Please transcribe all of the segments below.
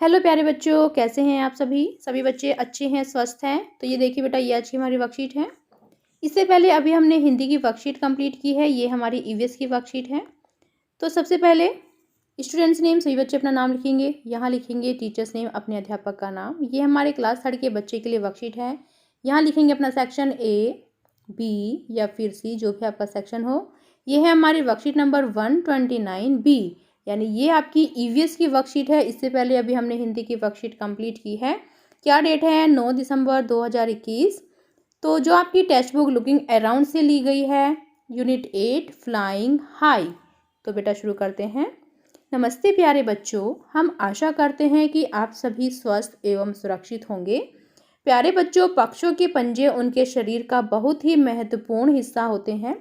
Hello प्यारे बच्चों, कैसे हैं आप सभी? सभी बच्चे अच्छे हैं, स्वस्थ हैं? तो ये देखिए बेटा, ये आज की हमारी वर्कशीट है। इससे पहले अभी हमने हिंदी की वर्कशीट कंप्लीट की है। ये हमारी ईवीएस की वर्कशीट है। तो सबसे पहले स्टूडेंट्स नेम, सभी बच्चे अपना नाम लिखेंगे। यहाँ लिखेंगे टीचर्स नेम, अपने अध्यापक का नाम। ये हमारे क्लास 3 के बच्चे के लिए वर्कशीट है। यहाँ लिखेंगे अपना सेक्शन ए, बी या फिर सी, जो भी आपका सेक्शन हो। ये है हमारी वर्कशीट नंबर 129 बी, यानी ये आपकी ईवीएस की वर्कशीट है। इससे पहले अभी हमने हिंदी की वर्कशीट कंप्लीट की है। क्या डेट है? 9 दिसंबर 2021। तो जो आपकी टेक्स्ट बुक लुकिंग अराउंड से ली गई है, यूनिट 8 फ्लाइंग हाई। तो बेटा शुरू करते हैं। नमस्ते प्यारे बच्चों, हम आशा करते हैं कि आप सभी स्वस्थ एवं सुरक्षित होंगे। प्यारे बच्चों, पक्षियों के पंजे उनके शरीर का बहुत ही महत्वपूर्ण हिस्सा होते हैं।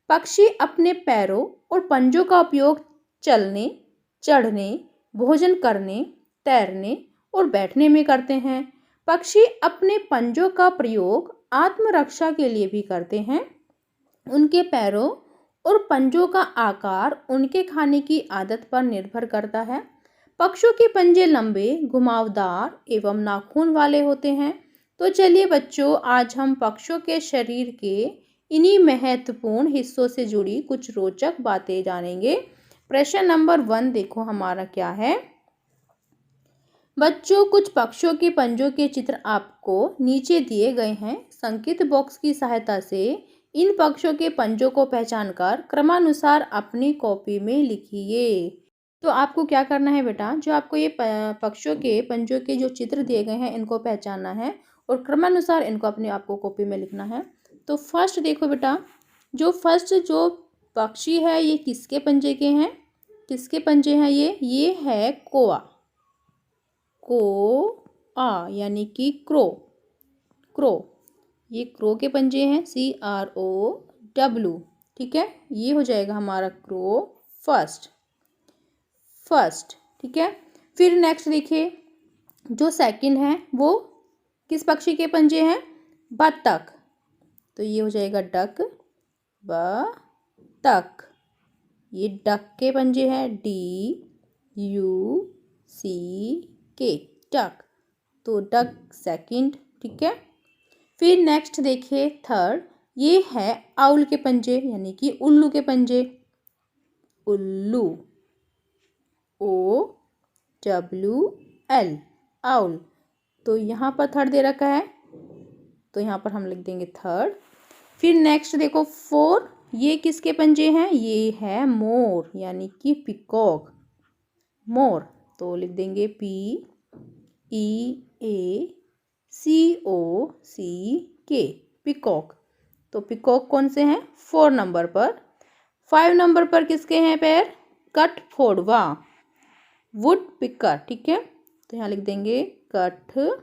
पक्षी अपने पैरों और पंजों का उपयोग चलने, चढ़ने, भोजन करने, तैरने और बैठने में करते हैं। पक्षी अपने पंजों का प्रयोग आत्मरक्षा के लिए भी करते हैं। उनके पैरों और पंजों का आकार उनके खाने की आदत पर निर्भर करता है। पक्षियों के पंजे लंबे, घुमावदार एवं नाखून वाले होते हैं। तो चलिए बच्चों, आज हम पक्षियों के शरीर के इन्हीं महत्वपूर्ण हिस्सों से जुड़ी कुछ रोचक बातें जानेंगे। प्रश्न नंबर 1 देखो हमारा क्या है। बच्चों, कुछ पक्षियों के पंजों के चित्र आपको नीचे दिए गए हैं। संकेत बॉक्स की सहायता से इन पक्षियों के पंजों को पहचानकर क्रमानुसार अपनी कॉपी में लिखिए। तो आपको क्या करना है बेटा, जो आपको ये पक्षियों के पंजों के जो चित्र दिए गए हैं, इनको पहचानना है और क्रमानुसार इनको अपने आपको कॉपी में लिखना है। तो फर्स्ट देखो बेटा, जो पक्षी है ये किसके पंजे के हैं? किसके पंजे हैं ये है कोआ। को यानी कि क्रो। क्रो, ये क्रो के पंजे हैं, CROW। ठीक है, ये हो जाएगा हमारा क्रो फर्स्ट। ठीक है। फिर नेक्स्ट देखिए, जो सेकंड है वो किस पक्षी के पंजे हैं? बतख। तो ये हो जाएगा डक, बतख। ये डक के पंजे हैं, DUCK, डक। तो डक सेकंड। ठीक है। फिर नेक्स्ट देखिए थर्ड, ये है आउल के पंजे, यानी कि उल्लू के पंजे। उल्लू, OWL, आउल। तो यहाँ पर थर्ड दे रखा है, तो यहाँ पर हम लिख देंगे थर्ड। फिर नेक्स्ट देखो फोर, ये किसके पंजे हैं? ये है मोर, यानी कि पिकॉक, मोर। तो लिख देंगे PEACOCK, पिकॉक। तो पिकॉक कौन से हैं? 4 नंबर पर। 5 नंबर पर किसके हैं पैर? कठफोड़वा, वुड पिकर। ठीक है, तो यहाँ लिख देंगे कठफोड़वा,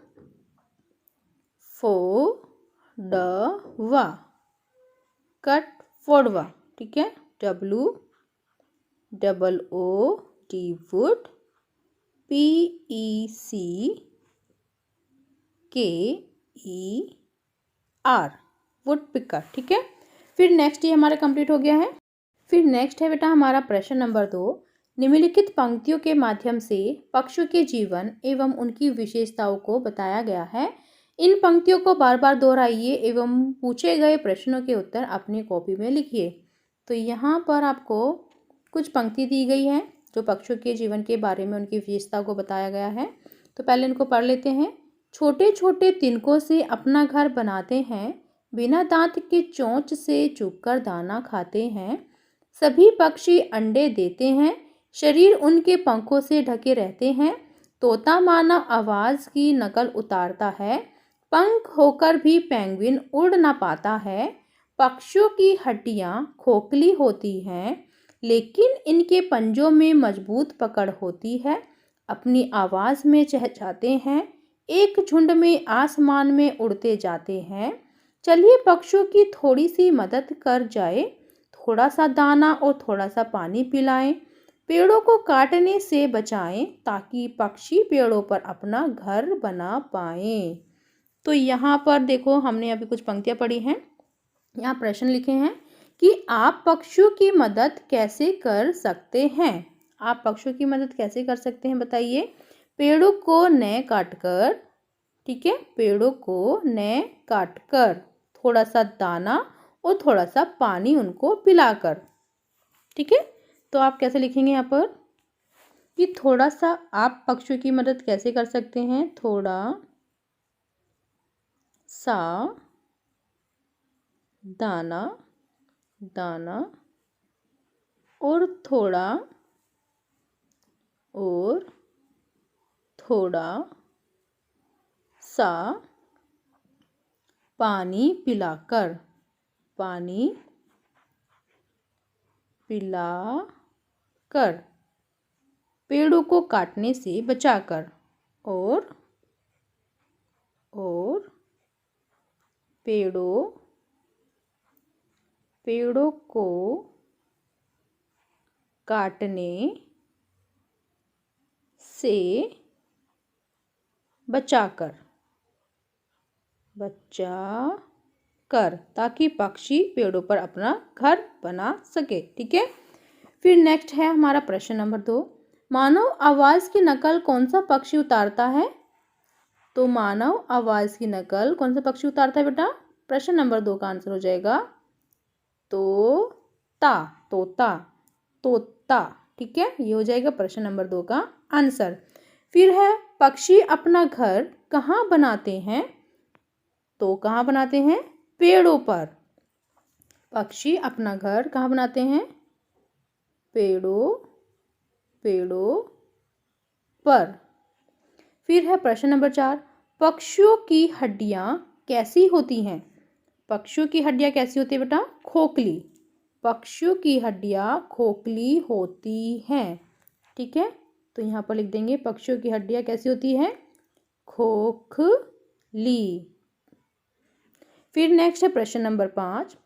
कठफोड़वा। ठीक है, WOOD, would, PECKER, would picker. ठीक है। फिर नेक्स्ट ये हमारा कंप्लीट हो गया है। फिर नेक्स्ट है बेटा हमारा प्रश्न नंबर 2। निम्नलिखित पंक्तियों के माध्यम से पक्षियों के जीवन एवं उनकी विशेषताओं को बताया गया है। इन पंक्तियों को बार बार दोहराइए एवं पूछे गए प्रश्नों के उत्तर अपनी कॉपी में लिखिए। तो यहाँ पर आपको कुछ पंक्ति दी गई है जो पक्षियों के जीवन के बारे में उनकी विशेषता को बताया गया है। तो पहले इनको पढ़ लेते हैं। छोटे छोटे तिनकों से अपना घर बनाते हैं, बिना दांत के चोंच से चुगकर दाना खाते हैं। सभी पक्षी अंडे देते हैं, शरीर उनके पंखों से ढके रहते हैं। तोता मानव आवाज़ की नकल उतारता है, पंख होकर भी पेंगुइन उड़ ना पाता है। पक्षियों की हड्डियाँ खोखली होती हैं, लेकिन इनके पंजों में मजबूत पकड़ होती है। अपनी आवाज़ में चहचहाते हैं, एक झुंड में आसमान में उड़ते जाते हैं। चलिए पक्षियों की थोड़ी सी मदद कर जाए, थोड़ा सा दाना और थोड़ा सा पानी पिलाएं। पेड़ों को काटने से बचाएं ताकि पक्षी पेड़ों पर अपना घर बना पाएं। तो यहाँ पर देखो, हमने अभी कुछ पंक्तियाँ पढ़ी हैं। यहाँ प्रश्न लिखे हैं कि आप पक्षियों की मदद कैसे कर सकते हैं? आप पक्षियों की मदद कैसे कर सकते हैं बताइए। पेड़ों को न काटकर, ठीक है, पेड़ों को न काटकर थोड़ा सा दाना और थोड़ा सा पानी उनको पिलाकर। ठीक है, तो आप कैसे लिखेंगे यहाँ पर कि थोड़ा सा आप पक्षियों की मदद कैसे कर सकते हैं? थोड़ा सा दाना दाना और थोड़ा सा पानी पिलाकर पेड़ों को काटने से बचाकर और पेड़ों को काटने से बचाकर ताकि पक्षी पेड़ों पर अपना घर बना सके। ठीक है, फिर नेक्स्ट है हमारा प्रश्न नंबर 2। मानव आवाज की नकल कौन सा पक्षी उतारता है? तो मानव आवाज की नकल कौन सा पक्षी उतारता है बेटा? प्रश्न नंबर 2 का आंसर हो जाएगा तोता। ठीक है, ये हो जाएगा प्रश्न नंबर 2 का आंसर। फिर है पक्षी अपना घर कहाँ बनाते हैं? तो कहाँ बनाते हैं? पेड़ों पर। पक्षी अपना घर कहाँ बनाते हैं? पेड़ों पर। फिर है प्रश्न नंबर 4। पक्षियों की हड्डियां कैसी होती हैं? पक्षियों की हड्डियां कैसी होती है बेटा? खोखली। पक्षियों की हड्डियां खोखली होती हैं। ठीक है, तो यहाँ पर लिख देंगे पक्षियों की हड्डियां कैसी होती हैं? खोखली। फिर नेक्स्ट है प्रश्न नंबर 5।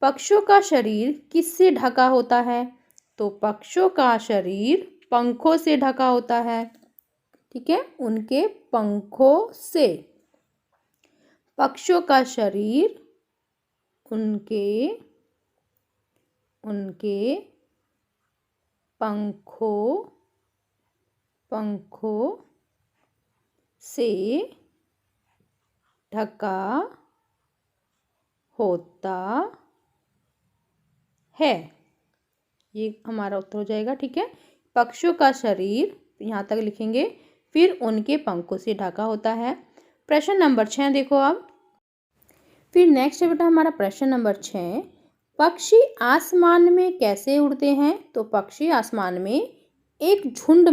पक्षियों का शरीर किससे ढका होता है? तो पक्षियों का शरीर पंखों से ढका होता है। ठीक है, उनके पंखों से। पक्षियों का शरीर उनके पंखों से ढका होता है। ये हमारा उत्तर हो जाएगा। ठीक है, पक्षियों का शरीर यहाँ तक लिखेंगे, फिर उनके पंखों से ढका होता है। प्रश्न नंबर 6 देखो अब। फिर नेक्स्ट है बेटा हमारा प्रश्न नंबर 6। पक्षी आसमान में कैसे उड़ते हैं? तो पक्षी आसमान में एक झुंड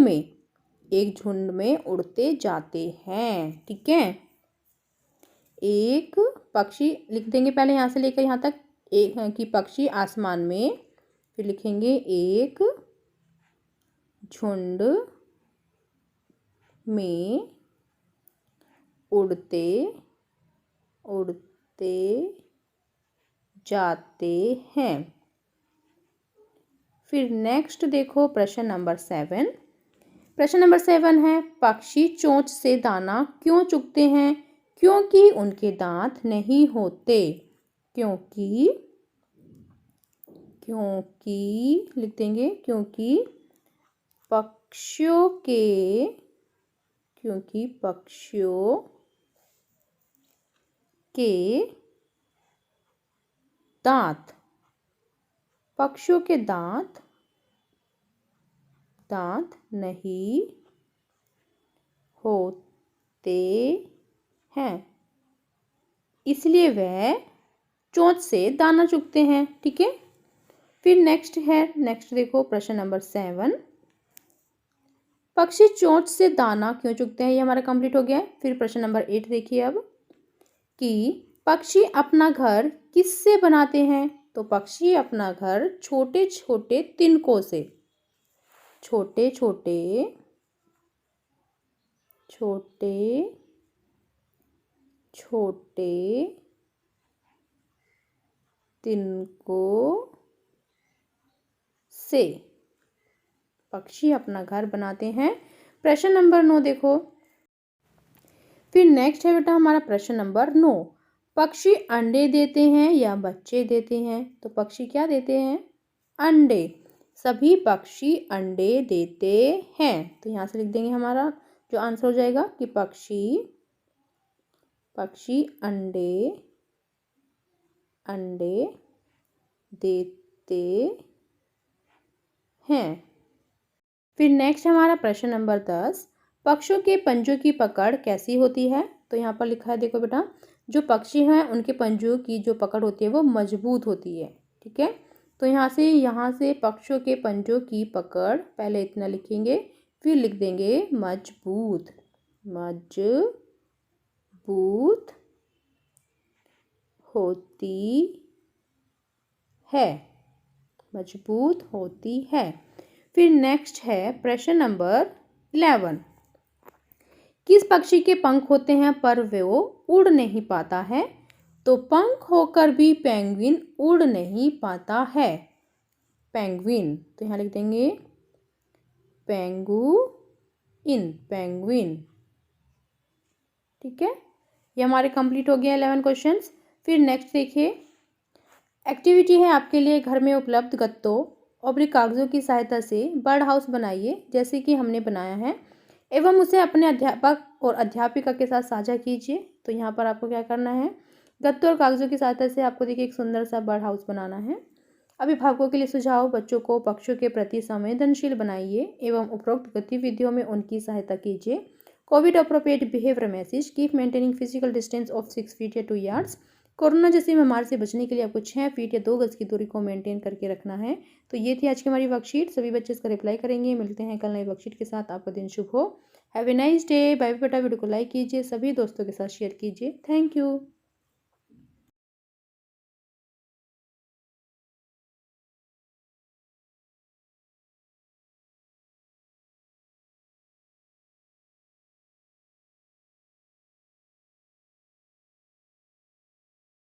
में उड़ते जाते हैं। ठीक है, एक पक्षी लिख देंगे पहले यहाँ से लेकर यहाँ तक एक कि पक्षी आसमान में, फिर लिखेंगे एक झुंड में उड़ते जाते हैं। फिर नेक्स्ट देखो प्रश्न नंबर 7। प्रश्न नंबर 7 है पक्षी चोंच से दाना क्यों चुगते हैं? क्योंकि उनके दांत नहीं होते। क्योंकि लिख देंगे क्योंकि पक्षियों के दांत नहीं होते हैं, इसलिए वह चोंच से दाना चुगते हैं। ठीक है, फिर नेक्स्ट देखो प्रश्न नंबर 7। पक्षी चोंच से दाना क्यों चुगते हैं? ये हमारा कंप्लीट हो गया है। फिर प्रश्न नंबर 8 देखिए अब कि पक्षी अपना घर किससे बनाते हैं? तो पक्षी अपना घर छोटे छोटे तिनकों से, छोटे तिनकों से पक्षी अपना घर बनाते हैं। प्रश्न नंबर 9 देखो। फिर नेक्स्ट है बेटा हमारा प्रश्न नंबर 9। पक्षी अंडे देते हैं या बच्चे देते हैं? तो पक्षी क्या देते हैं? अंडे। सभी पक्षी अंडे देते हैं। तो यहाँ से लिख देंगे हमारा जो आंसर हो जाएगा कि पक्षी अंडे देते हैं। फिर नेक्स्ट हमारा प्रश्न नंबर 10, पक्षियों के पंजों की पकड़ कैसी होती है? तो यहाँ पर लिखा है, देखो बेटा, जो पक्षी हैं उनके पंजों की जो पकड़ होती है वो मजबूत होती है। ठीक है, तो यहाँ से पक्षियों के पंजों की पकड़ पहले इतना लिखेंगे, फिर लिख देंगे मजबूत होती है। फिर नेक्स्ट है प्रश्न नंबर 11, किस पक्षी के पंख होते हैं पर वो उड़ नहीं पाता है? तो पंख होकर भी पेंगुइन उड़ नहीं पाता है। पेंगुइन, तो यहाँ लिख देंगे पेंगुइन। ठीक है, ये हमारे कंप्लीट हो गया 11 क्वेश्चंस। फिर नेक्स्ट देखिए, एक्टिविटी है आपके लिए, घर में उपलब्ध गत्तों और कागजों की सहायता से बर्ड हाउस बनाइए जैसे कि हमने बनाया है, एवं उसे अपने अध्यापक और अध्यापिका के साथ साझा कीजिए। तो यहाँ पर आपको क्या करना है, गत्तों और कागजों की सहायता से आपको देखिए एक सुंदर सा बर्ड हाउस बनाना है। अभिभावकों के लिए सुझाव, बच्चों को पक्षियों के प्रति संवेदनशील बनाइए एवं उपरोक्त गतिविधियों में उनकी सहायता कीजिए। Covid appropriate behaviour message, keep maintaining physical distance of 6 feet या 2 यार्ड्स। कोरोना जैसी बीमारी से बचने के लिए आपको 6 फीट या 2 गज की दूरी को मेंटेन करके रखना है। तो ये थी आज की हमारी वर्कशीट, सभी बच्चे इसका रिप्लाई करेंगे। मिलते हैं कल नई वर्कशीट के साथ, आपका दिन शुभ हो। Have a nice day. Bye बेटा, वीडियो को लाइक कीजिए, सभी दोस्तों के साथ शेयर कीजिए। Thank you.